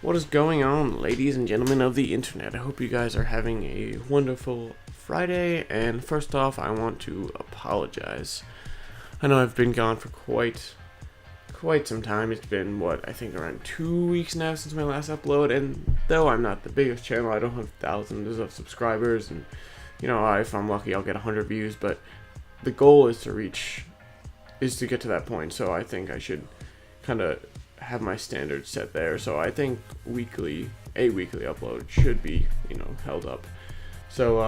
What is going on, ladies and gentlemen of the internet? I hope you guys are having a wonderful Friday, and first off, I want to apologize. I know I've been gone for quite some time. It's been, I think around 2 weeks now since my last upload, and though I'm not the biggest channel, I don't have thousands of subscribers, and, if I'm lucky, I'll get 100 views, but the goal is to get to that point, so I think I should kind of have my standards set there. So I think a weekly upload should be, held up. So,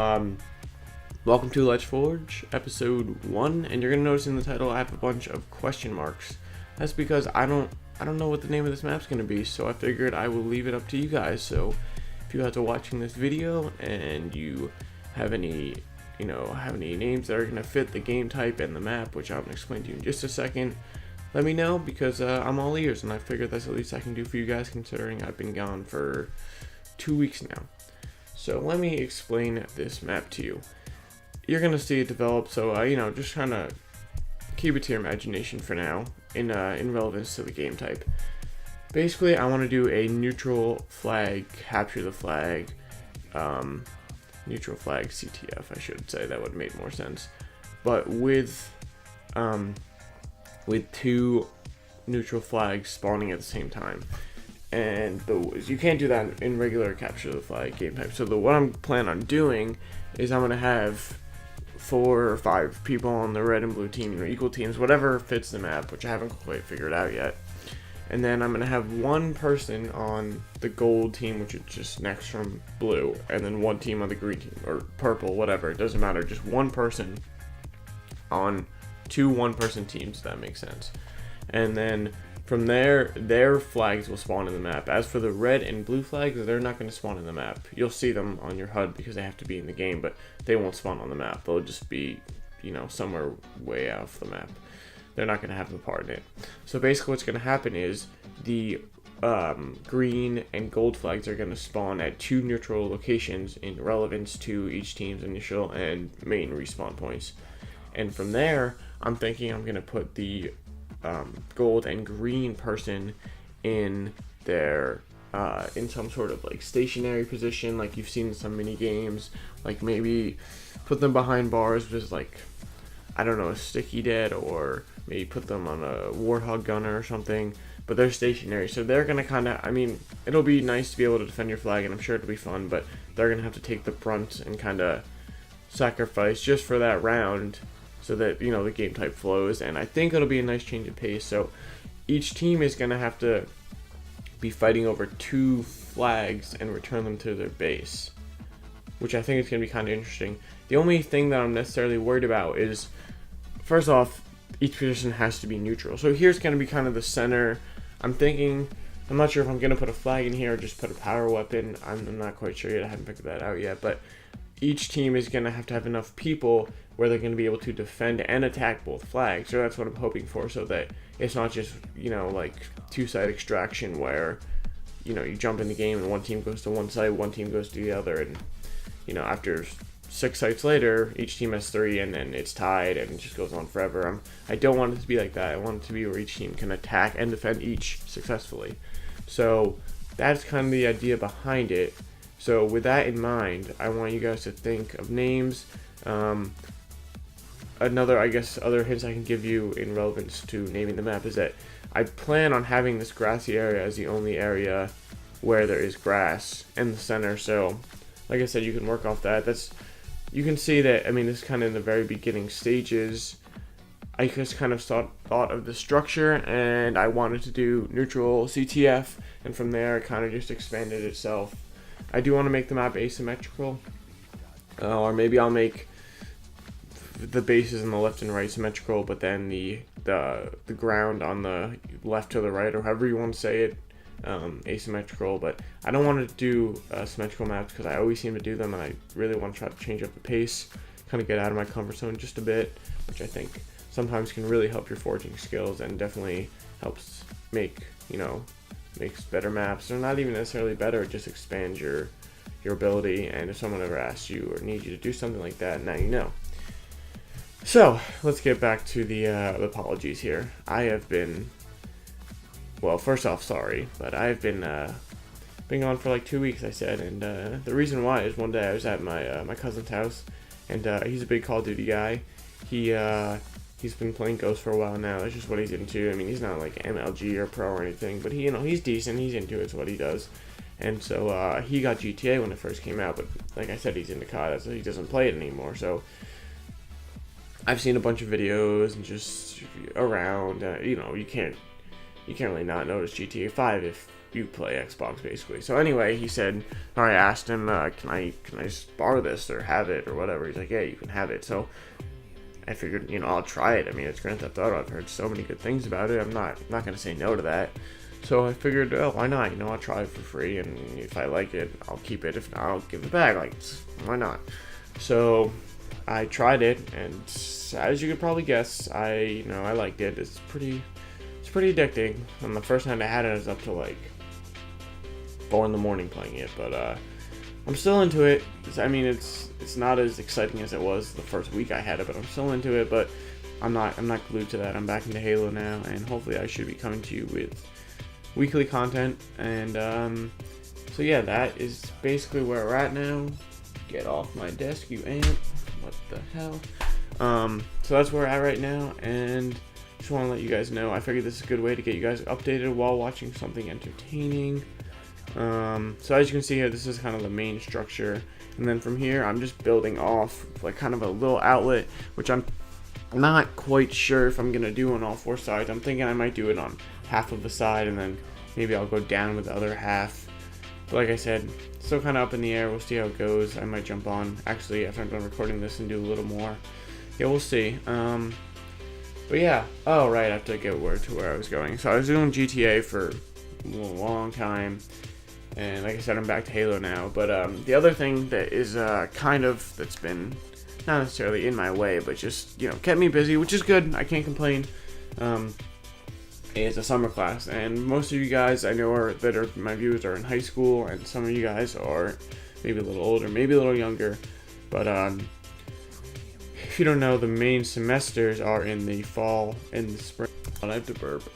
welcome to Let's Forge, episode 1, and you're gonna notice in the title I have a bunch of question marks. That's because I don't know what the name of this map's gonna be, so I figured I will leave it up to you guys. So if you guys are watching this video and you have any names that are gonna fit the game type and the map, which I'm gonna explain to you in just a second, let me know, because I'm all ears, and I figured that's the least I can do for you guys, considering I've been gone for 2 weeks now. So let me explain this map to you. You're gonna see it develop, so just kind of keep it to your imagination for now, in relevance to the game type. Basically, I want to do a neutral flag, capture the flag, neutral flag CTF, I should say. That would make more sense. But with two neutral flags spawning at the same time. And you can't do that in regular capture the flag game type. So what I'm planning on doing is I'm going to have 4 or 5 people on the red and blue team, equal teams, whatever fits the map, which I haven't quite figured out yet. And then I'm going to have one person on the gold team, which is just next from blue, and then one team on the green team, or purple, whatever, it doesn't matter, just one person on 2 one-person teams, if that makes sense. And then from there, their flags will spawn in the map. As for the red and blue flags, they're not going to spawn in the map. You'll see them on your HUD because they have to be in the game, but they won't spawn on the map. They'll just be, somewhere way off the map. They're not going to have a part in it. So basically what's going to happen is the green and gold flags are going to spawn at 2 neutral locations in relevance to each team's initial and main respawn points. And from there, I'm thinking I'm going to put the gold and green person in their in some sort of stationary position, like you've seen in some mini games, like maybe put them behind bars with a sticky dead, or maybe put them on a warthog gunner or something, but they're stationary, so they're gonna it'll be nice to be able to defend your flag, and I'm sure it'll be fun, but they're gonna have to take the brunt and sacrifice just for that round, so that the game type flows. And I think it'll be a nice change of pace. So each team is gonna have to be fighting over 2 flags and return them to their base, which I think is gonna be kind of interesting. The only thing that I'm necessarily worried about is, first off, each position has to be neutral. So here's gonna be kind of the center. I'm not sure if I'm gonna put a flag in here or just put a power weapon. I'm not quite sure yet. I haven't figured that out yet. But each team is gonna have to have enough people where they're going to be able to defend and attack both flags. So that's what I'm hoping for, so that it's not just, two-side extraction where, you jump in the game and one team goes to one side, one team goes to the other, and, after 6 sites later, each team has 3, and then it's tied, and it just goes on forever. I don't want it to be like that. I want it to be where each team can attack and defend each successfully. So that's kind of the idea behind it. So with that in mind, I want you guys to think of names. Other hints I can give you in relevance to naming the map is that I plan on having this grassy area as the only area where there is grass in the center. So, like I said, you can work off that. You can see that, this is kind of in the very beginning stages. I just kind of thought of the structure, and I wanted to do neutral CTF, and from there it kind of just expanded itself. I do want to make the map asymmetrical, or maybe I'll make the bases on the left and right symmetrical, but then the ground on the left to the right, or however you want to say it, asymmetrical. But I don't want to do symmetrical maps because I always seem to do them, and I really want to try to change up the pace, kind of get out of my comfort zone just a bit, which I think sometimes can really help your forging skills, and definitely helps makes better maps. They're not even necessarily better, it just expands your ability, and if someone ever asks you or needs you to do something like that, now you know. So, let's get back to the apologies here. I have been, well, first off, sorry, but I've been been gone for like 2 weeks, I said, and the reason why is one day I was at my cousin's house, and he's a big Call of Duty guy. He's been playing Ghost for a while now. That's just what he's into. I mean, he's not like MLG or pro or anything, but he's decent. He's into it. It's what he does. And so he got GTA when it first came out, but like I said, he's into COD, so he doesn't play it anymore. So I've seen a bunch of videos and just around. You can't really not notice GTA 5 if you play Xbox, basically. So anyway, he said, or I asked him, can I just borrow this or have it or whatever? He's like, yeah, you can have it. So I figured, I'll try it. I mean, it's Grand Theft Auto. I've heard so many good things about it. I'm not gonna say no to that. So I figured, oh, why not? I'll try it for free, and if I like it, I'll keep it. If not, I'll give it back. Like, why not? So I tried it, and as you could probably guess, I liked it. It's pretty addicting. And the first night I had it, I was up to like 4 in the morning playing it, but I'm still into it. It's not as exciting as it was the first week I had it, but I'm still into it. But I'm not glued to that. I'm back into Halo now, and hopefully I should be coming to you with weekly content. And so yeah, that is basically where we're at now. Get off my desk, you ant. What the hell? So that's where we're at right now, and just want to let you guys know, I figured this is a good way to get you guys updated while watching something entertaining. So as you can see here, this is kind of the main structure, and then from here I'm just building off like kind of a little outlet, which I'm not quite sure if I'm gonna do on all 4 sides. I'm thinking I might do it on half of the side, and then maybe I'll go down with the other half. But like I said, still kind of up in the air. We'll see how it goes. I might jump on actually after I'm done recording this and do a little more. Yeah, we'll see. But yeah, oh right, I have to get to where I was going. So I was doing GTA for a long time, and like I said, I'm back to Halo now. But the other thing that is that's been not necessarily in my way, but just kept me busy, which is good. I can't complain. Is a summer class, and most of you guys I know that are my viewers are in high school, and some of you guys are maybe a little older, maybe a little younger. But if you don't know, the main semesters are in the fall and the spring. I have to burp.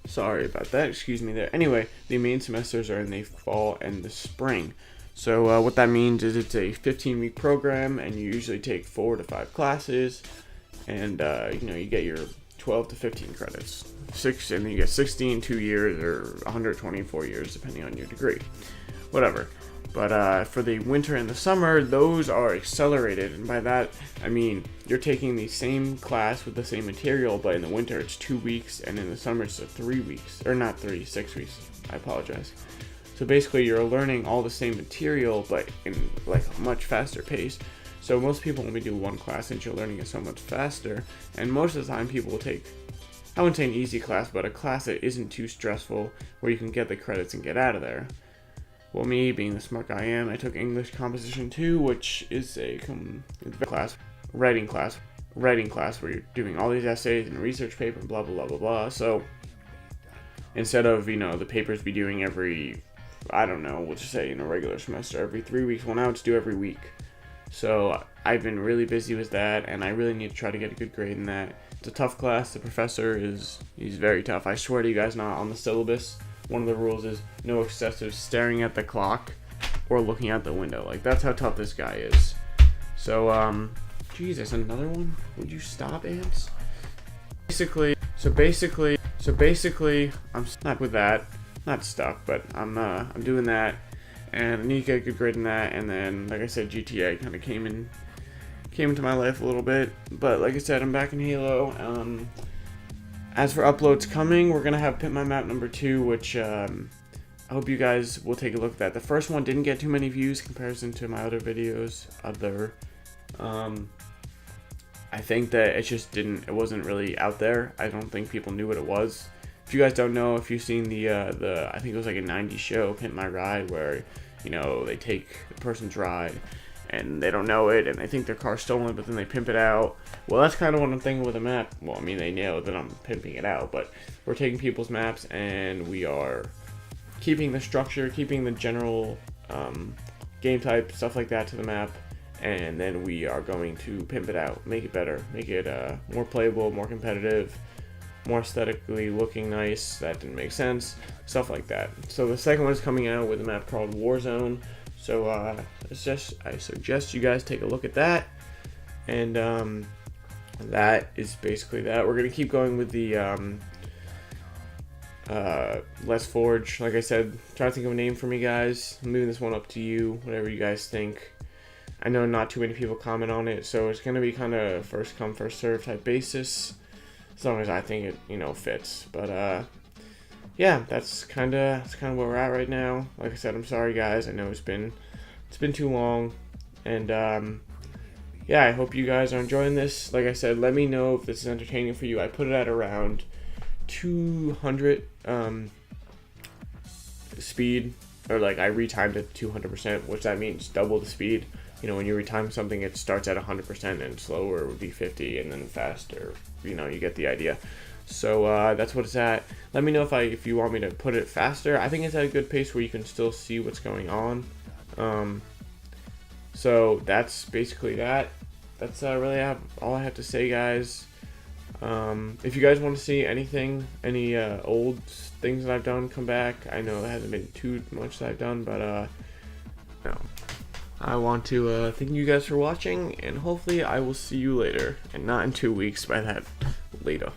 Sorry about that. Excuse me there. Anyway, the main semesters are in the fall and the spring. So what that means is it's a 15-week program, and you usually take 4 to 5 classes, and you get your 12 to 15 credits. And then you get 16 2 years, or 124 years depending on your degree. Whatever. But for the winter and the summer, those are accelerated, and by that I mean you're taking the same class with the same material, but in the winter it's 2 weeks, and in the summer it's 3 weeks, or not 3, 6 weeks. I apologize. So basically you're learning all the same material, but in like a much faster pace. So most people only do 1 class since you're learning it so much faster, and most of the time people will take, I wouldn't say an easy class, but a class that isn't too stressful, where you can get the credits and get out of there. Well, me, being the smart guy I am, I took English Composition 2, which is a writing class where you're doing all these essays and a research paper and blah, blah, blah, blah, blah. So instead of, the papers be doing every, I don't know, we'll just say in a regular semester, every 3 weeks, well, now it's due every week. So I've been really busy with that, and I really need to try to get a good grade in that. It's a tough class. The professor he's very tough. I swear to you guys, not on the syllabus. One of the rules is no excessive staring at the clock or looking out the window. Like, that's how tough this guy is. So, Jesus, another one? Would you stop, ants? Basically, I'm stuck with that. Not stuck, but I'm doing that, and I need to get a good grade in that. And then, like I said, GTA kind of came into my life a little bit. But like I said, I'm back in Halo. As for uploads coming, we're going to have Pimp My Map number 2, which I hope you guys will take a look at that. The first one didn't get too many views in comparison to my other videos. I think that it wasn't really out there. I don't think people knew what it was. If you guys don't know, if you've seen the I think it was like a 90s show, Pimp My Ride, where, they take the person's ride, and they don't know it, and they think their car's stolen, but then they pimp it out. Well, that's kind of what I'm thinking with a map. Well, I mean, they know that I'm pimping it out, but we're taking people's maps, and we are keeping the structure, keeping the general game type, stuff like that to the map, and then we are going to pimp it out, make it better, make it more playable, more competitive, more aesthetically looking nice. That didn't make sense. Stuff like that. So the second one is coming out with a map called Warzone. So I suggest you guys take a look at that. And that is basically that. We're gonna keep going with the Let's Forge. Like I said, try to think of a name for me, guys. I'm moving this one up to you, whatever you guys think. I know not too many people comment on it, so it's gonna be kind of first come first serve type basis, as long as I think it, you know, fits. But yeah, that's kind of where we're at right now. Like I said, I'm sorry guys. I know it's been too long, and yeah, I hope you guys are enjoying this. Like I said, let me know if this is entertaining for you. I put it at around 200 speed, or like I retimed it 200%, which that means double the speed. You know, when you retime something, it starts at 100%, and slower would be 50, and then faster. You know, you get the idea. So that's what it's at. Let me know if you want me to put it faster. I think it's at a good pace where you can still see what's going on. So that's basically that. That's really all I have to say, guys. If you guys want to see anything, any old things that I've done come back, I know it hasn't been too much that I've done, but no. I want to thank you guys for watching, and hopefully I will see you later, and not in 2 weeks. By that, later.